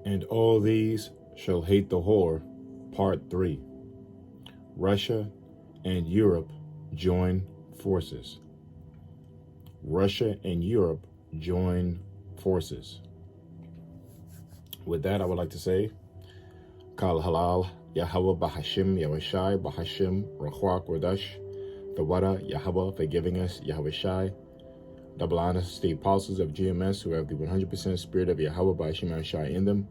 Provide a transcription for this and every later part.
And all these shall hate the whore. Part 3. Russia and Europe join forces. Russia and Europe join forces. With that, I would like to say, Kal Halal, Yahweh Bahashim, Yahushai, Bahashim, Rachwak, Wadash, the Wada, Yahweh for giving us, Yahushai, double honors to the apostles of GMS who have the 100% spirit of Yahweh Bahashim Yahushai in them.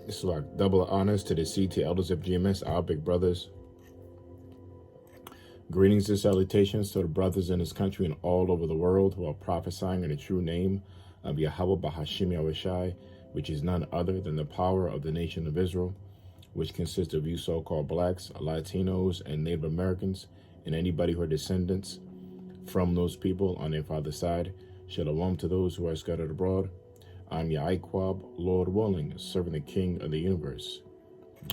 This is like double honors to the CT elders of GMS, our big brothers. Greetings and salutations to the brothers in this country and all over the world who are prophesying in the true name of Yahweh Bahashim Yahushai, which is none other than the power of the nation of Israel, which consists of you so-called blacks, Latinos, and Native Americans, and anybody who are descendants from those people on their father's side. Shalom to those who are scattered abroad. I'm Yahikwab, Lord willing, serving the King of the universe.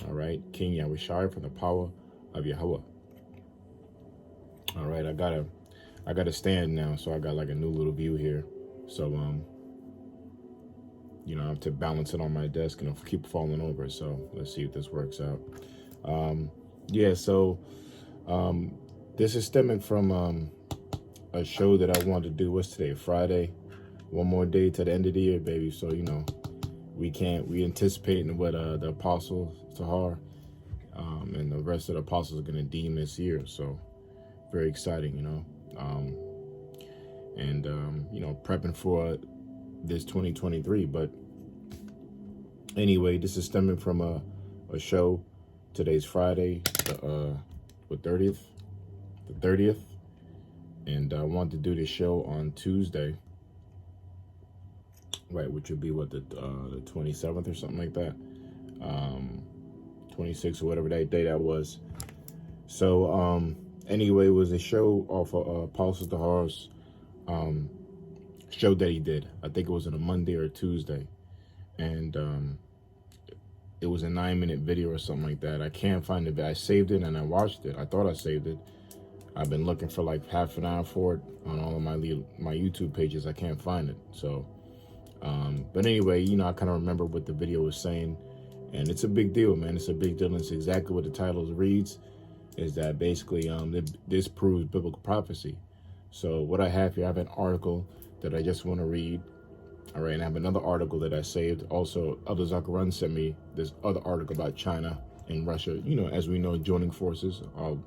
All right, King Yahushai from the power of Yahweh. All right, I gotta stand now, so I got like a new little view here. So you know, I have to balance it on my desk and it'll keep falling over. So let's see if this works out. Yeah, so this is stemming from a show that I wanted to do. What's today? Friday. One more day to the end of the year, baby. So, you know, we anticipating what the Apostle Tahar and the rest of the apostles are going to deem this year. So very exciting, you know. You know, prepping for this 2023. But anyway, this is stemming from a show. Today's Friday, the 30th. And I wanted to do this show on Tuesday. Right, which would be what, the 27th or something like that, 26th or whatever that day that was. So anyway, it was a show off of Apostle Tahar's show that he did. I think it was on a Monday or a Tuesday, and it was a 9-minute video or something like that. I can't find it. I saved it and I watched it. I thought I saved it. I've been looking for like half an hour for it on all of my YouTube pages. I can't find it. So. But anyway, you know, I kind of remember what the video was saying, and it's a big deal, man. It's a big deal. And it's exactly what the title reads, is that basically this proves biblical prophecy. So what I have here, I have an article that I just want to read. All right, and I have another article that I saved. Also, Elder Zakaran sent me this other article about China and Russia, you know, as we know, joining forces. I'll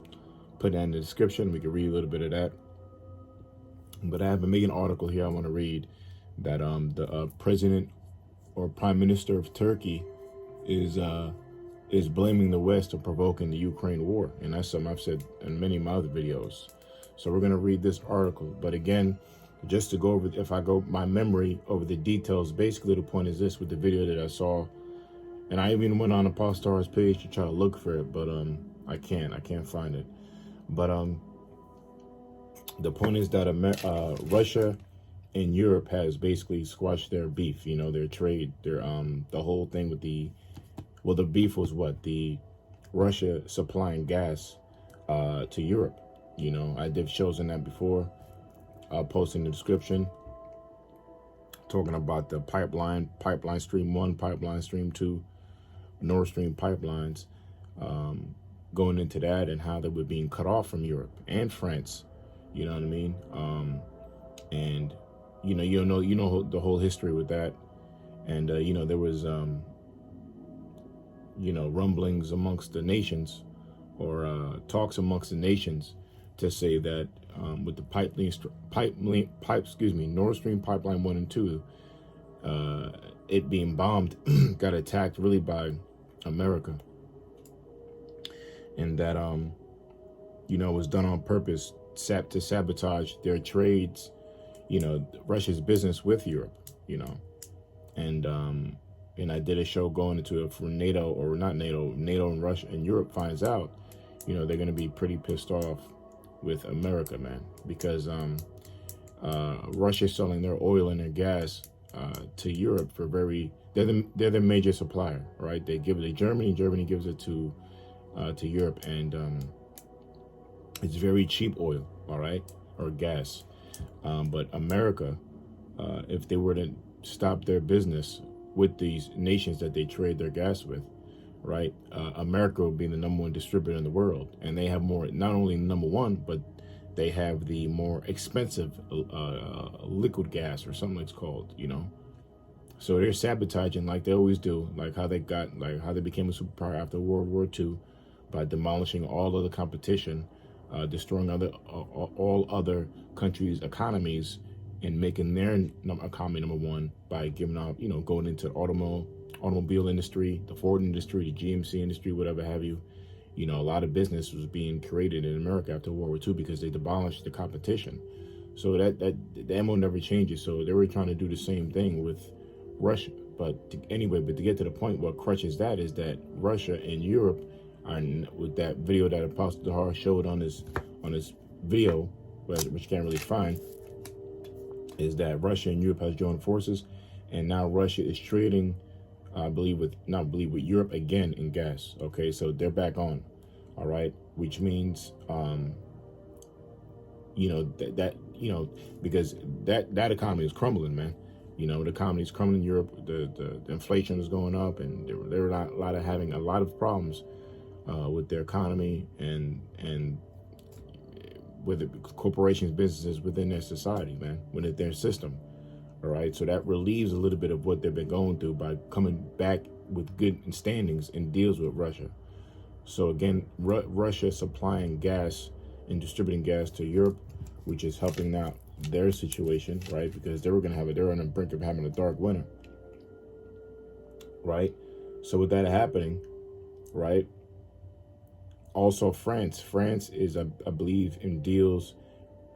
put that in the description. We can read a little bit of that. But I have a main article here I want to read, that the president or prime minister of Turkey is blaming the West for provoking the Ukraine war, and that's something I've said in many of my other videos. So we're gonna read this article, but again, just to go over, if I go my memory over the details, basically the point is this with the video that I saw, and I even went on Apostle Star's page to try to look for it, but I can't find it. But the point is that Russia and Europe has basically squashed their beef, you know, their trade, their the whole thing with the beef was what, the Russia supplying gas to Europe. You know, I did shows on that before. I'll post in the description, talking about the pipeline stream 1, pipeline stream 2, Nord Stream pipelines, going into that and how they were being cut off from Europe and France. You know what I mean? And you know the whole history with that, and you know, there was you know, rumblings amongst the nations, or talks amongst the nations, to say that with the Nord Stream pipeline 1 and 2, it being bombed, got attacked really by America, and that you know, was done on purpose to sabotage their trades, you know, Russia's business with Europe, you know. And I did a show going into it for NATO, or not NATO and Russia and Europe finds out, you know, they're going to be pretty pissed off with America, man, because Russia's selling their oil and their gas to Europe for they're the major supplier, right? They give it to Germany, Germany gives it to Europe, and it's very cheap oil, all right, or gas. But America, if they were to stop their business with these nations that they trade their gas with, right? America will be the #1 distributor in the world, and they have more, not only #1, but they have the more expensive liquid gas, or something it's called, you know. So they're sabotaging like they always do, like how they became a superpower after World War II, by demolishing all of the competition, destroying all other countries' economies, and making their economy #1 by giving out, you know, going into automobile industry, the Ford industry, the GMC industry, whatever have you. You know, a lot of business was being created in America after World War II because they demolished the competition. So that the MO never changes. So they were trying to do the same thing with Russia. But to get to the point, what crutches that is that Russia and Europe are, with that video that Apostle Dahar showed on his video, which you can't really find, is that Russia and Europe has joined forces, and now Russia is trading, I believe with Europe again in gas. Okay, so they're back on, all right, which means you know, because that economy is crumbling, man. You know, the economy is crumbling in Europe. The inflation is going up, and they're having a lot of problems with their economy and with the corporations, businesses within their society, man, within their system. All right, so that relieves a little bit of what they've been going through by coming back with good standings and deals with Russia. So again, Russia supplying gas and distributing gas to Europe, which is helping out their situation, right? Because they're on the brink of having a dark winter, right? So with that happening, right? Also, France is, I believe, in deals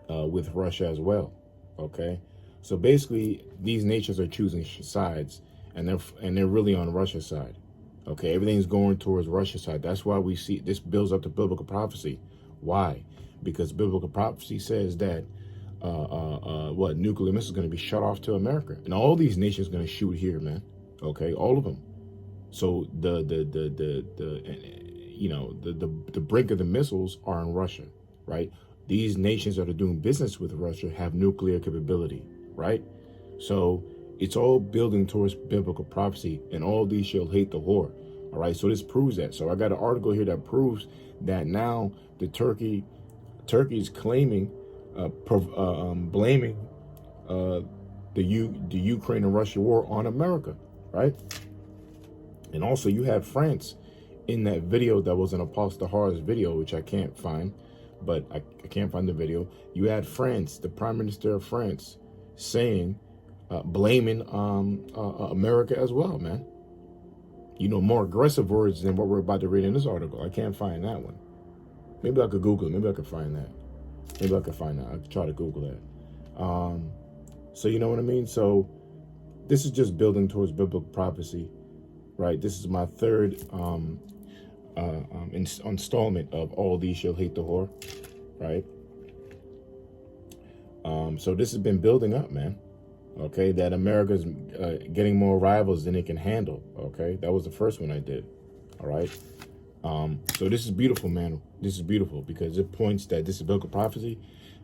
with Russia as well. Okay, so basically, these nations are choosing sides, and they're really on Russia's side. Okay, everything's going towards Russia's side. That's why we see this builds up to biblical prophecy. Why? Because biblical prophecy says that nuclear missiles is going to be shut off to America, and all these nations are going to shoot here, man. Okay, all of them. So the brink of the missiles are in Russia, right? These nations that are doing business with Russia have nuclear capability, right? So it's all building towards biblical prophecy, and all these shall hate the whore. All right, so this proves that. So I got an article here that proves that now the Turkey's claiming, blaming the Ukraine and Russia war on America, right? And also you have France in that video that was in Apostle Dahar's video, which I can't find, but I can't find the video. You had France, the Prime Minister of France, saying, blaming America as well, man. You know, more aggressive words than what we're about to read in this article. I can't find that one. Maybe I could Google it. Maybe I could find that. Maybe I could find that. I could try to Google that. So you know what I mean? So this is just building towards biblical prophecy, right? This is my third installment of All These Shall Hate the Whore, right? So this has been building up, man. Okay, that America's getting more rivals than it can handle. Okay, that was the first one I did. All right. So this is beautiful, man. This is beautiful because it points that this is biblical prophecy.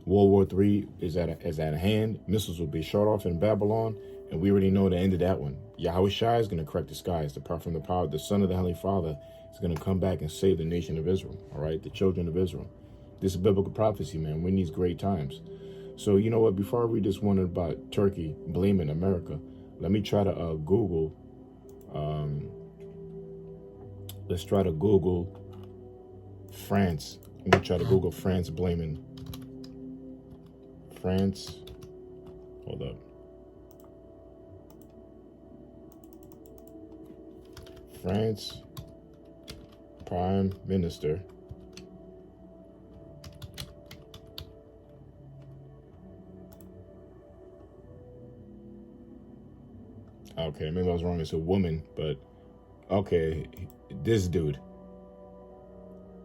World War III is at hand. Missiles will be shot off in Babylon, and we already know the end of that one. Yahweh Shai is going to crack the skies. Apart from the power, the Son of the Heavenly Father is going to come back and save the nation of Israel. All right, the children of Israel. This is biblical prophecy, man. We're in these great times. So you know what? Before I read this one about Turkey blaming America, let me try to Google. Let's try to Google France. Let me try to Google France blaming France. Hold up. France Prime Minister okay, maybe I was wrong. It's a woman, but okay, this dude,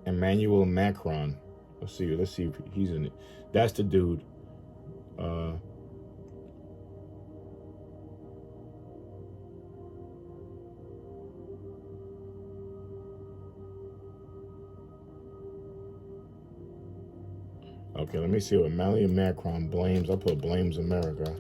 Emmanuel Macron. Let's see if he's in it. That's the dude. Okay, let me see what Emmanuel Macron blames. I'll put blames America.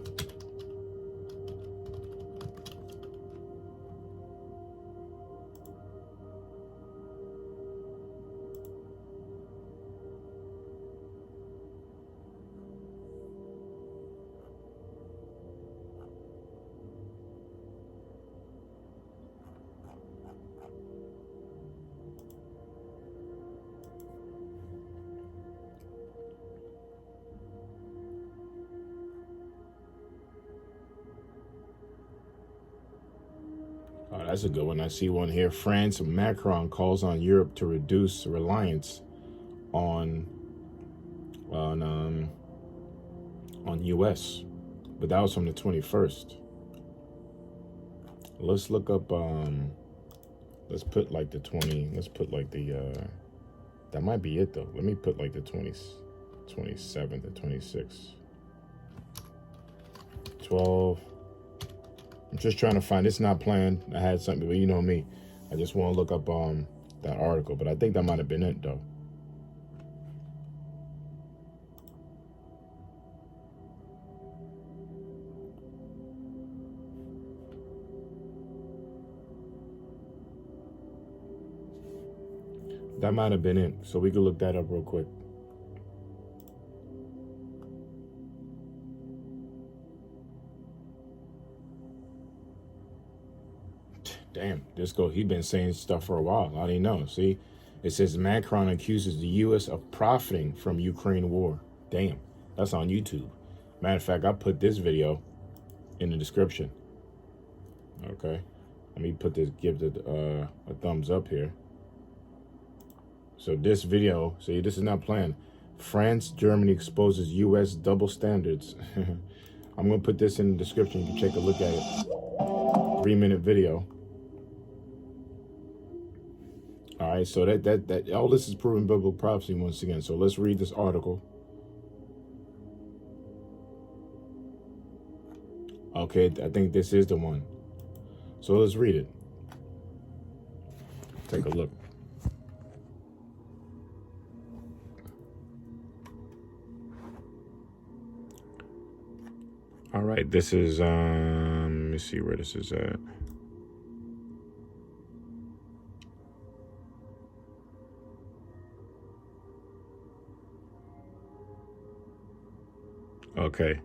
That's a good one. I see one here. France, Macron calls on Europe to reduce reliance on on US. But that was from the 21st. Let's look up let's put like the 20, let's put like the that might be it though. Let me put like the 27th or 26th. 12. I'm just trying to find, it's not planned. I had something, but you know me. I just want to look up that article, but I think that might have been it though. That might have been it. So we could look that up real quick. Damn, he been saying stuff for a while. I didn't know. See, it says Macron accuses the U.S. of profiting from Ukraine war. Damn, that's on YouTube. Matter of fact, I put this video in the description. Okay, let me put this, give it a thumbs up here. So this video, see, this is not planned. France, Germany exposes U.S. double standards. I'm gonna put this in the description. You can take a look at it. 3-minute video. All right, so that all this is proven biblical prophecy once again. So let's read this article. Okay, I think this is the one. So let's read it. Take a look. All right, this is, let me see where this is at. Okay.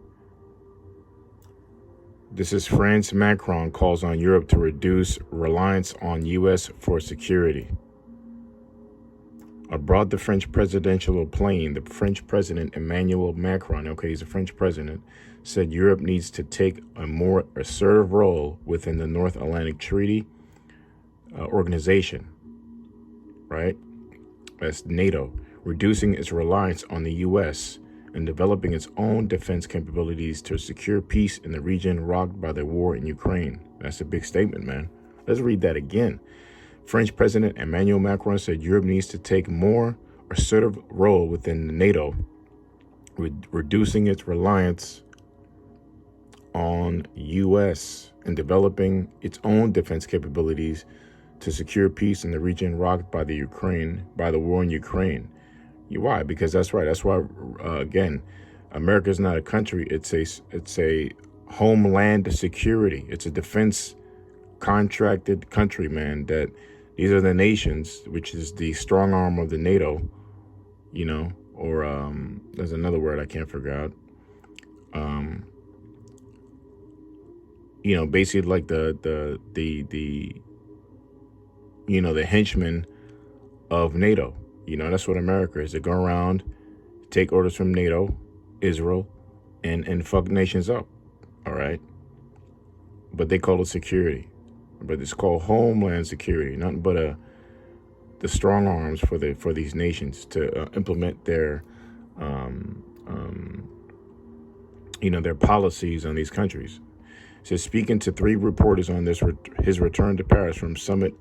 This is France. Macron calls on Europe to reduce reliance on U.S. for security. Aboard the French presidential plane, the French president Emmanuel Macron, okay, he's a French president, said Europe needs to take a more assertive role within the North Atlantic Treaty Organization, right? That's NATO, reducing its reliance on the U.S. and developing its own defense capabilities to secure peace in the region rocked by the war in Ukraine. That's a big statement, man. Let's read that again. French President Emmanuel Macron said Europe needs to take more assertive role within NATO, reducing its reliance on U.S. and developing its own defense capabilities to secure peace in the region rocked by the war in Ukraine. Why? Because that's right. That's why, again, America is not a country. It's a homeland security. It's a defense contracted country, man. That these are the nations, which is the strong arm of the NATO, you know, or there's another word I can't figure out. You know, basically like the you know, the henchmen of NATO. You know, that's what America is. They go around, take orders from NATO, Israel, and fuck nations up. All right. But they call it security. But it's called homeland security. Nothing but the strong arms for these nations to implement their you know, their policies on these countries. So speaking to 3 reporters on his return to Paris from summit,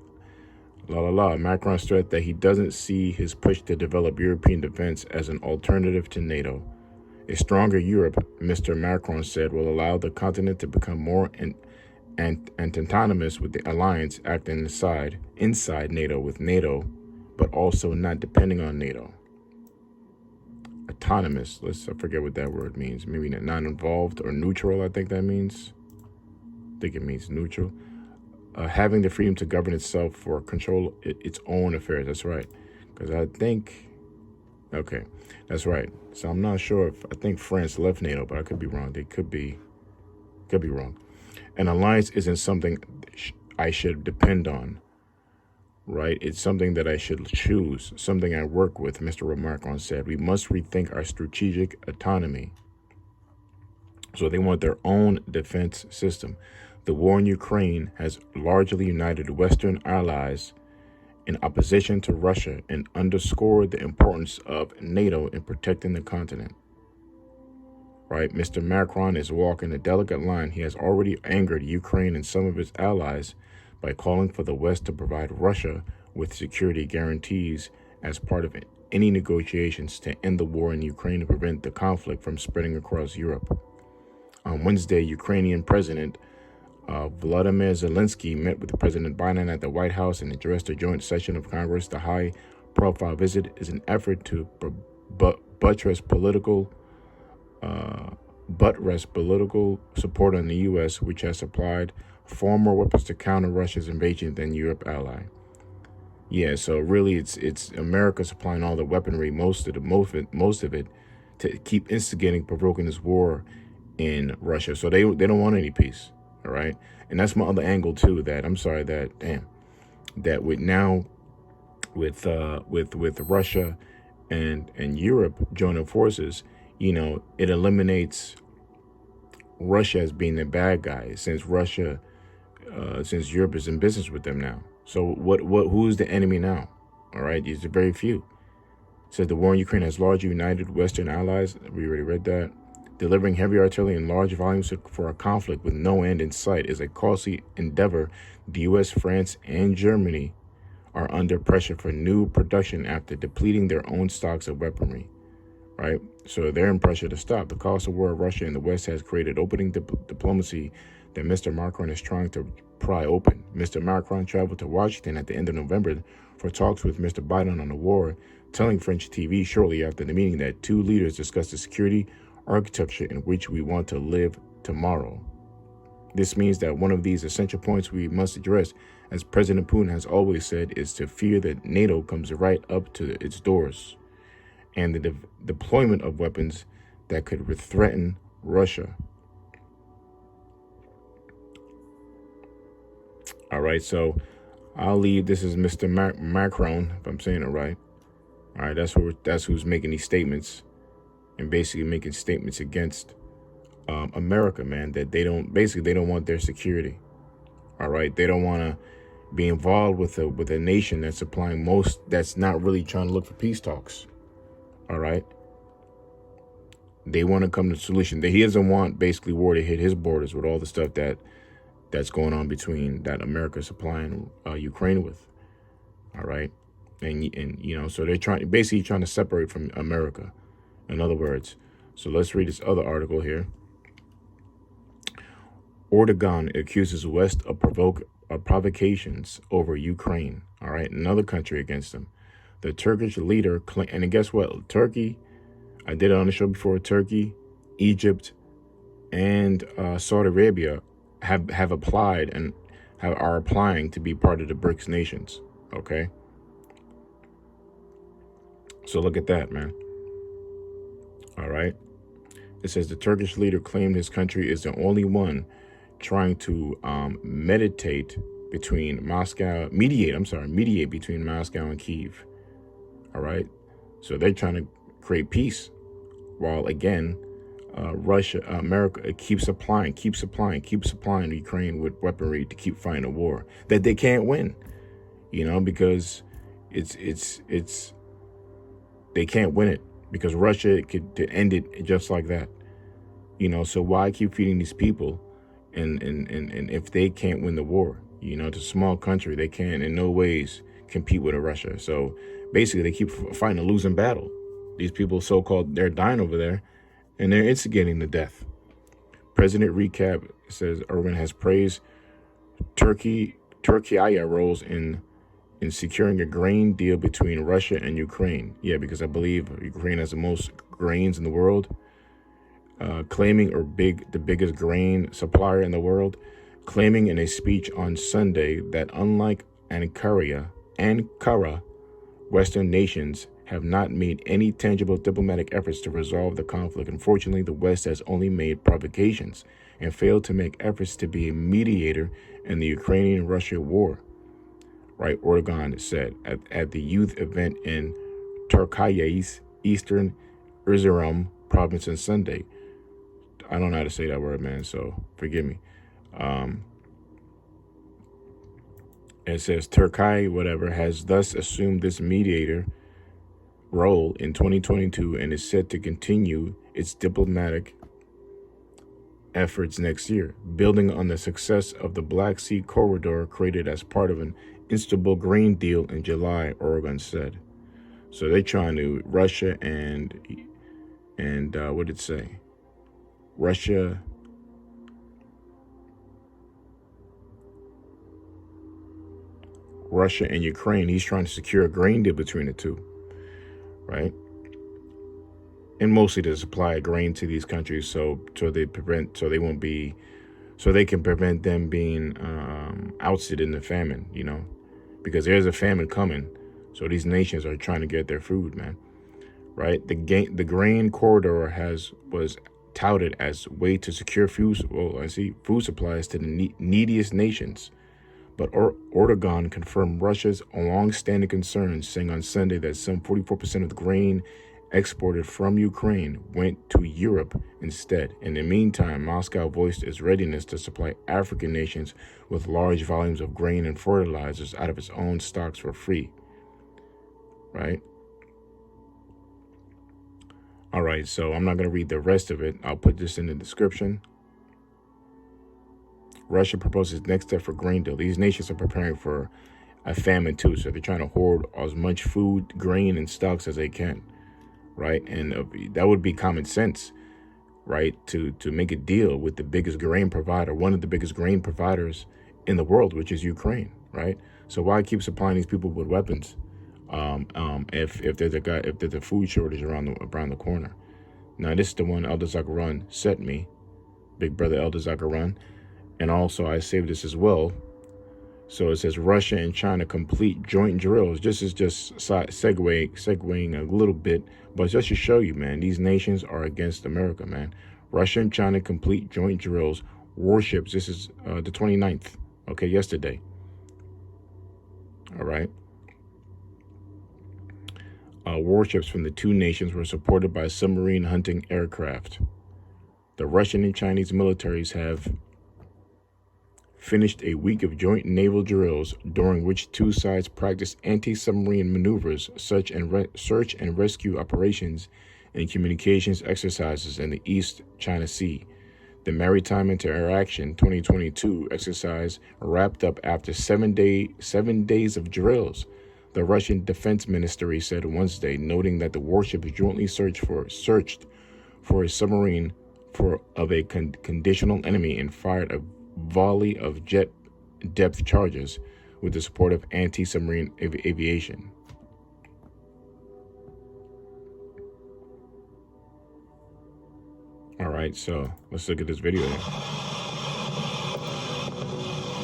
Macron stressed that he doesn't see his push to develop European defense as an alternative to NATO. A stronger Europe, Mr. Macron said, will allow the continent to become more autonomous with the alliance, acting inside NATO with NATO, but also not depending on NATO. Autonomous, I forget what that word means. Maybe non-involved or neutral, I think that means. I think it means neutral. Having the freedom to govern itself for control its own affairs. That's right. Because I think, okay, that's right. So I'm not sure I think France left NATO, but I could be wrong. They could be wrong. An alliance isn't something I should depend on, right? It's something that I should choose, something I work with, Mr. Macron said. We must rethink our strategic autonomy. So they want their own defense system. The war in Ukraine has largely united Western allies in opposition to Russia and underscored the importance of NATO in protecting the continent. Right? Mr. Macron is walking a delicate line. He has already angered Ukraine and some of its allies by calling for the West to provide Russia with security guarantees as part of any negotiations to end the war in Ukraine and prevent the conflict from spreading across Europe. On Wednesday, Ukrainian President Vladimir Zelensky met with President Biden at the White House and addressed a joint session of Congress. The high-profile visit is an effort to buttress political support on the U.S., which has supplied far more weapons to counter Russia's invasion than Europe ally. Yeah, so really, it's America supplying all the weaponry, most of it, to keep instigating, provoking this war in Russia. So they don't want any peace. All right, and that's my other angle too. That with Russia and Europe joining forces, it eliminates Russia as being the bad guy, since Europe is in business with them now. So who's the enemy now? All right, these are very few. It says the war in Ukraine has largely united Western allies. We already read that. Delivering heavy artillery in large volumes for a conflict with no end in sight is a costly endeavor. The U.S., France, and Germany are under pressure for new production after depleting their own stocks of weaponry. Right? So they're in pressure to stop. The cost of war of Russia and the West has created opening diplomacy that Mr. Macron is trying to pry open. Mr. Macron traveled to Washington at the end of November for talks with Mr. Biden on the war, telling French TV shortly after the meeting that two leaders discussed the security architecture in which we want to live tomorrow. This means that one of these essential points we must address, as President Putin has always said, is to fear that NATO comes right up to its doors and the deployment of weapons that could threaten Russia. All right, so I'll leave. This is Mr. Macron, if I'm saying it right. All right, that's who's making these statements. And basically making statements against America, man, that they don't want their security. All right, they don't want to be involved with a nation that's supplying that's not really trying to look for peace talks. All right, they want to come to a solution. He doesn't want basically war to hit his borders with all the stuff that's going on between that America supplying Ukraine with. All right, and so they're trying to separate from America. In other words, so let's read this other article here. Erdogan accuses West of provocations over Ukraine. All right, another country against him. The Turkish leader, and guess what? Turkey, I did it on the show before. Turkey, Egypt, and Saudi Arabia have applied and are applying to be part of the BRICS nations. Okay, so look at that, man. All right. It says the Turkish leader claimed his country is the only one trying to mediate between Moscow between Moscow and Kyiv. All right. So they're trying to create peace while, again, America keeps supplying Ukraine with weaponry to keep fighting a war that they can't win, because they can't win it. Because Russia could end it just like that, So why keep feeding these people, and if they can't win the war, it's a small country, they can in no ways compete with Russia. So basically, they keep fighting a losing battle. These people, so-called, they're dying over there, and they're instigating the death. President Recap says Erdogan has praised Turkey's roles in securing a grain deal between Russia and Ukraine. Yeah, because I believe Ukraine has the most grains in the world, claiming the biggest grain supplier in the world, claiming in a speech on Sunday that unlike Ankara, Western nations have not made any tangible diplomatic efforts to resolve the conflict. Unfortunately, the West has only made provocations and failed to make efforts to be a mediator in the Ukrainian-Russia war. Right, Erdogan said at the youth event in Turkey's eastern Erzurum province on Sunday. I don't know how to say that word, man, so forgive me. It says Turkey, whatever, has thus assumed this mediator role in 2022 and is set to continue its diplomatic efforts next year, building on the success of the Black Sea corridor created as part of an Istanbul grain deal in July, Oregon said. So they're trying to Russia and what did it say? Russia and Ukraine. He's trying to secure a grain deal between the two, right? And mostly to supply grain to these countries, so they can prevent them being ousted in the famine, you know, because there's a famine coming. So these nations are trying to get their food, man, right? The grain corridor was touted as way to secure food supplies to the neediest nations. But Erdogan confirmed Russia's long-standing concerns, saying on Sunday that some 44% of the grain exported from Ukraine went to Europe instead. In the meantime, Moscow voiced its readiness to supply African nations with large volumes of grain and fertilizers out of its own stocks for free. Right? All right, so I'm not going to read the rest of it. I'll put this in the description. Russia proposes next step for grain deal. These nations are preparing for a famine too, so they're trying to hoard as much food, grain, and stocks as they can, right? And that would be common sense, right? To make a deal with the biggest grain provider, one of the biggest grain providers in the world, which is Ukraine, right? So why keep supplying these people with weapons if there's a food shortage around the corner? Now this is the one Elder Zakaran sent me, Big Brother Elder Zakaran. And also, I saved this as well. So it says Russia and China complete joint drills. This is just segueing a little bit, but just to show you, man, these nations are against America, man. Russia and China complete joint drills, warships. This is the 29th, okay, yesterday. All right. Warships from the two nations were supported by submarine hunting aircraft. The Russian and Chinese militaries have finished a week of joint naval drills during which two sides practiced anti-submarine maneuvers, search and rescue operations, and communications exercises in the East China Sea. The Maritime Interaction 2022 exercise wrapped up after 7 days of drills, the Russian Defense Ministry said Wednesday, noting that the warships jointly searched for a submarine of a conditional enemy and fired a volley of jet depth charges with the support of anti-submarine aviation. All right, so let's look at this video here.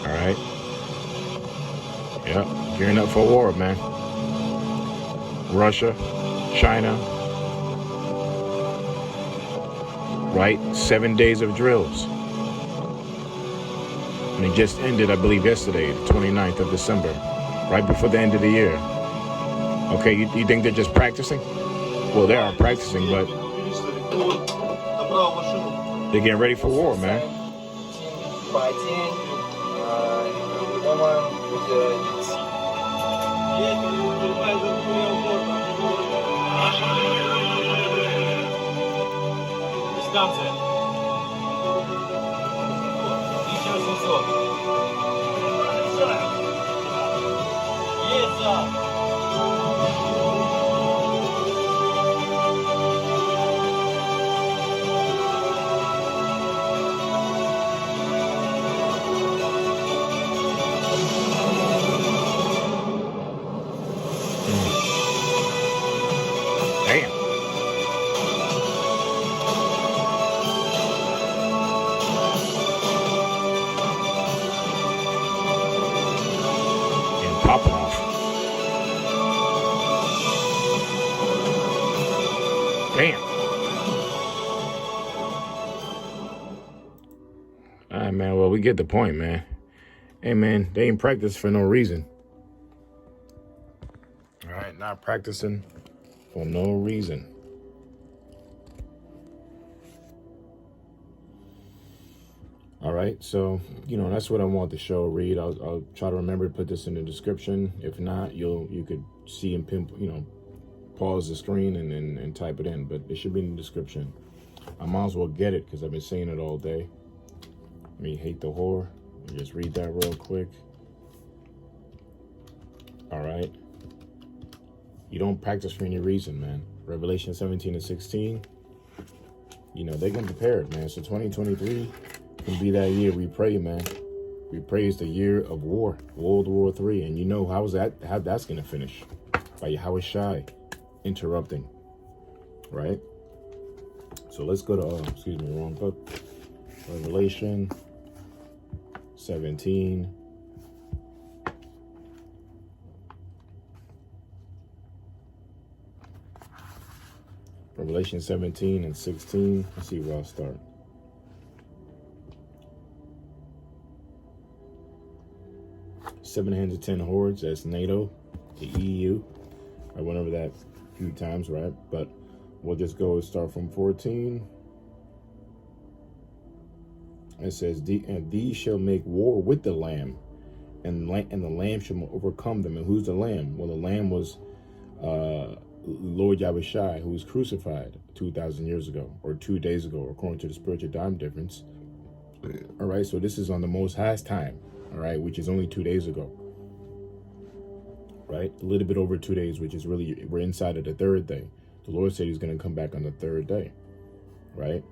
All right. Yep, gearing up for war, man. Russia, China, right? 7 days of drills. And it just ended, I believe, yesterday, the 29th of December, right before the end of the year. Okay, you think they're just practicing? Well, they are practicing, but they're getting ready for war, man. Damn. And popping off. Damn. All right, man. Well, we get the point, man. Hey, man, they ain't practice for no reason. All right, not practicing for no reason. All right, so that's what I want the show read. I'll try to remember to put this in the description. If not, you could see and pause the screen and type it in, but it should be in the description. I might as well get it because I've been saying it all day. Let me hate the whore. Let me just read that real quick. All right. You don't practice for any reason, man. Revelation 17 and 16. They're getting prepared, man. So 2023 can be that year. We pray, man. We pray it's the year of war, World War III. And how that's going to finish? By Yahweh Shai interrupting, right? So let's go to, wrong book. Revelation 17. Revelation 17 and 16. Let's see where I'll start. Seven hands of 10 hordes. That's NATO, the EU. I went over that a few times, right? But we'll just go and start from 14. It says, and these shall make war with the Lamb, and the Lamb shall overcome them. And who's the Lamb? Well, the Lamb was Lord Yahweh Shai, who was crucified 2,000 years ago, or 2 days ago, according to the spiritual time difference. All right, so this is on the Most High's time, all right, which is only 2 days ago, right? A little bit over 2 days, which is really, we're inside of the third day. The Lord said he's going to come back on the third day, right?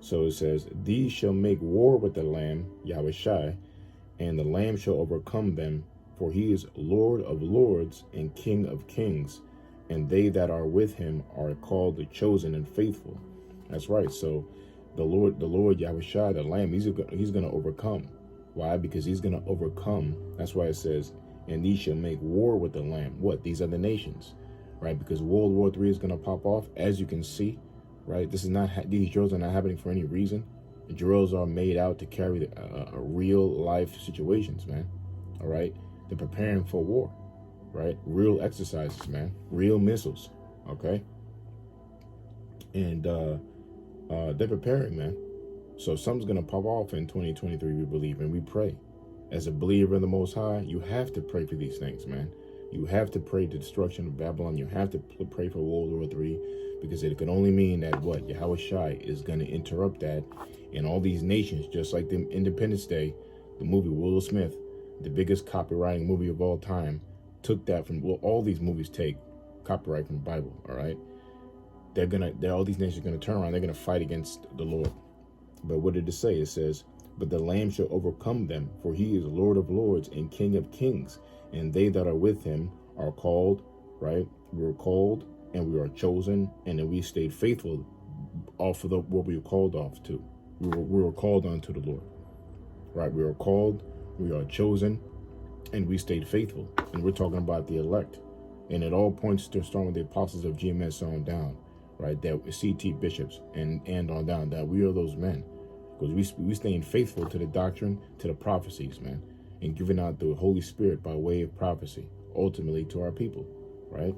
So it says, these shall make war with the Lamb, Yahweh Shai, and the Lamb shall overcome them, for he is Lord of lords and King of kings. And they that are with him are called the chosen and faithful. That's right. So the Lord Yahweh Shai, the Lamb, he's going to overcome. Why? Because he's going to overcome. That's why it says, and these shall make war with the Lamb. What? These are the nations, right? Because World War III is going to pop off, as you can see, right? This is not, these drills are not happening for any reason. The drills are made out to carry real life situations, man. All right. They're preparing for war. Right? Real exercises, man. Real missiles. Okay? And they're preparing, man. So something's going to pop off in 2023, we believe, and we pray. As a believer in the Most High, you have to pray for these things, man. You have to pray the destruction of Babylon. You have to pray for World War III, because it can only mean that what? Yahweh Shai is going to interrupt that. And all these nations, just like the Independence Day, the movie Will Smith, the biggest copywriting movie of all time, took that from, well, all these movies take copyright from the Bible, all right? All these nations are going to turn around. They're going to fight against the Lord. But what did it say? It says, but the Lamb shall overcome them, for he is Lord of lords and King of kings. And they that are with him are called, right? We were called and we are chosen, and then we stayed faithful off of what we were called off to. We were called unto the Lord, right? We were called, we are chosen, and we stayed faithful. And we're talking about the elect. And it all points to starting with the apostles of GMS on down, right? That CT bishops and on down, that we are those men. Because we staying faithful to the doctrine, to the prophecies, man. And giving out the Holy Spirit by way of prophecy, ultimately to our people, right?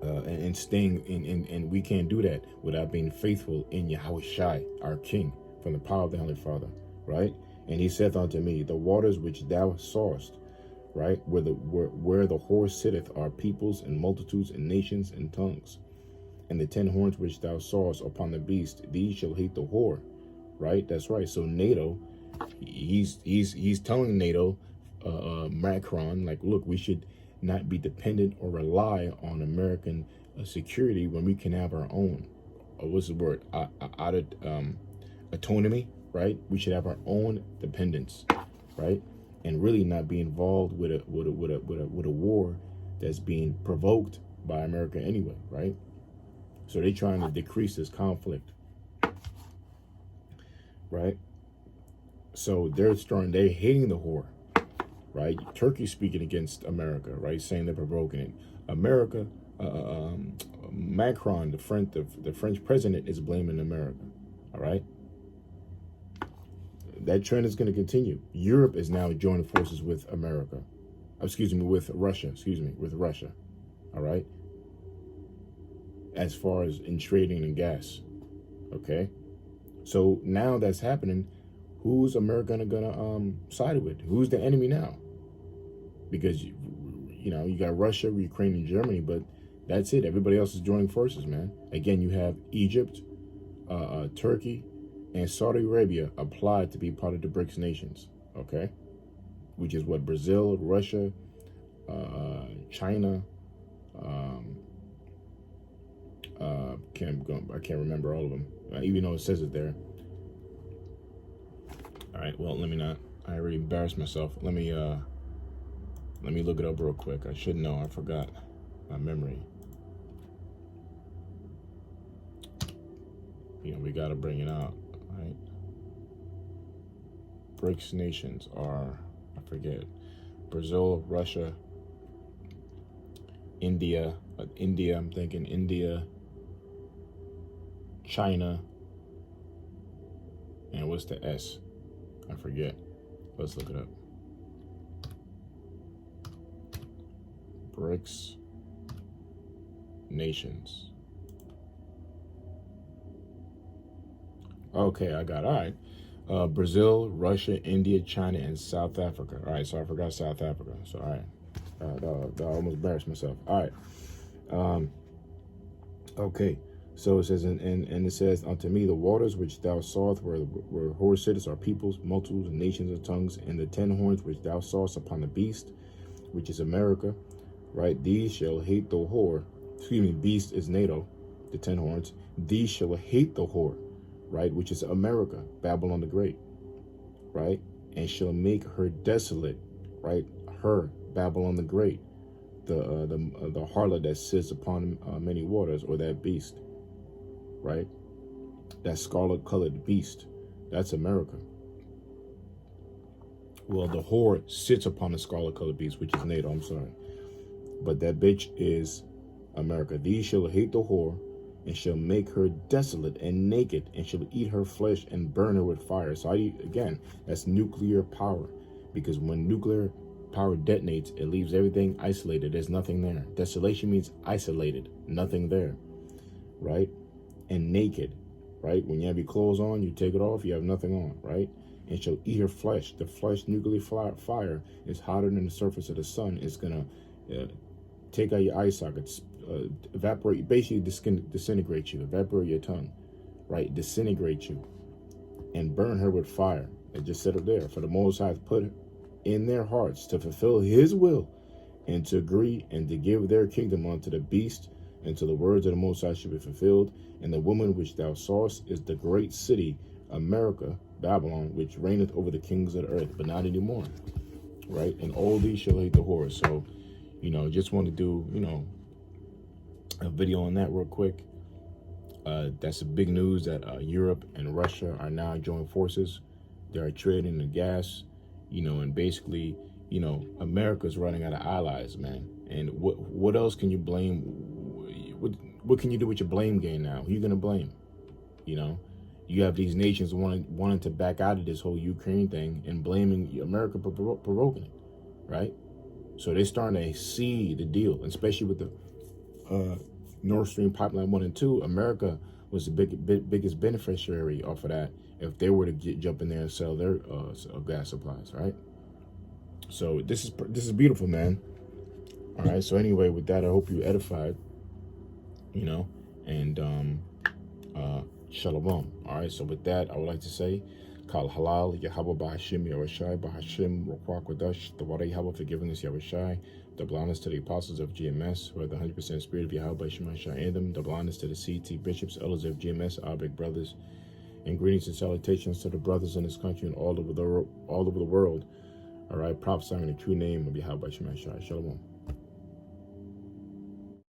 And staying in, and we can't do that without being faithful in Yahweh Shai, our King, from the power of the Heavenly Father, right? And he saith unto me, the waters which thou sawest, right, where the horse sitteth, are peoples and multitudes and nations and tongues. And the 10 horns which thou sawest upon the beast, these shall hate the whore, right? That's right. So NATO, he's telling NATO, Macron, like, look, we should not be dependent or rely on American security when we can have our own. What's the word? Autonomy. Right? We should have our own dependence, right? And really not be involved with a war that's being provoked by America anyway, right? So they're trying to decrease this conflict, right? So they're hating the whore, right? Turkey speaking against America, right? Saying they're provoking it. America, Macron, the French president, is blaming America, all right? That trend is going to continue. Europe is now joining forces with America. With Russia. All right? As far as in trading and gas. Okay? So now that's happening. Who's America gonna side with? Who's the enemy now? Because you got Russia, Ukraine, and Germany, but that's it. Everybody else is joining forces, man. Again, you have Egypt, Turkey, and Saudi Arabia applied to be part of the BRICS nations. Okay, which is what Brazil, Russia, China. I can't remember all of them, even though it says it there. All right, well, let me not. I already embarrassed myself. Let me look it up real quick. I should know. I forgot my memory. We got to bring it out, right? BRICS nations are, I forget, Brazil, Russia, India. I'm thinking India, China, and what's the S? I forget. Let's look it up. BRICS nations. Okay, I got it. All right. Brazil, Russia, India, China, and South Africa. All right, so I forgot South Africa. So, all right. I almost embarrassed myself. All right. Okay. So it says, and it says, unto me the waters which thou sawest where whore sitteth are peoples, multitudes, and nations of tongues, and the 10 horns which thou sawest upon the beast, which is America, right? These shall hate the whore. Excuse me, beast is NATO, the 10 horns. These shall hate the whore, right? Which is America, Babylon the Great, right? And shall make her desolate, right? Her, Babylon the Great, the harlot that sits upon many waters, or that beast, right? That scarlet colored beast, that's America. Well, the whore sits upon the scarlet colored beast, which is NATO, I'm sorry. But that bitch is America. These shall hate the whore, and shall make her desolate and naked, and shall eat her flesh and burn her with fire. So again, that's nuclear power. Because when nuclear power detonates, it leaves everything isolated. There's nothing there. Desolation means isolated, nothing there, right? And naked, right? When you have your clothes on, you take it off, you have nothing on, right? And shall eat her flesh. The flesh, nuclear fire, is hotter than the surface of the sun. It's gonna take out your eye sockets, evaporate, basically disintegrate you, evaporate your tongue, right? Disintegrate you, and burn her with fire. It just said it there. For the Most High hath put in their hearts to fulfill his will, and to agree and to give their kingdom unto the beast, until the words of the Most High should be fulfilled. And the woman which thou sawest is the great city, America, Babylon, which reigneth over the kings of the earth, but not anymore, right? And all these shall hate the whore. So, just want to do, a video on that real quick. That's a big news that Europe and Russia are now joining forces. They are trading the gas, and basically, America's running out of allies, man. And what else can you blame? What can you do with your blame game now? Who you gonna blame? You have these nations wanting to back out of this whole Ukraine thing and blaming America for provoking it, right? So they're starting to see the deal, especially with the Nord Stream pipeline 1 and 2. America was the biggest beneficiary off of that if they were to jump in there and sell their gas supplies, right? So this is beautiful, man. All right. So anyway, with that, I hope you edified. And shalom. All right. So with that, I would like to say, Kal Halal, Yahweh Bahashim, Yahushai, Bahashim, Rakwak Wadash, the Wada Yahweh, forgiveness, Yahushai, double honors to the apostles of GMS, who are the 100% spirit of Yahweh, Shemashai, and them, double honors to the CT bishops, elders of GMS, our big brothers, and greetings and salutations to the brothers in this country and all over the world. All right, prophesying in the true name of Yahweh, Shemashai. Shalom.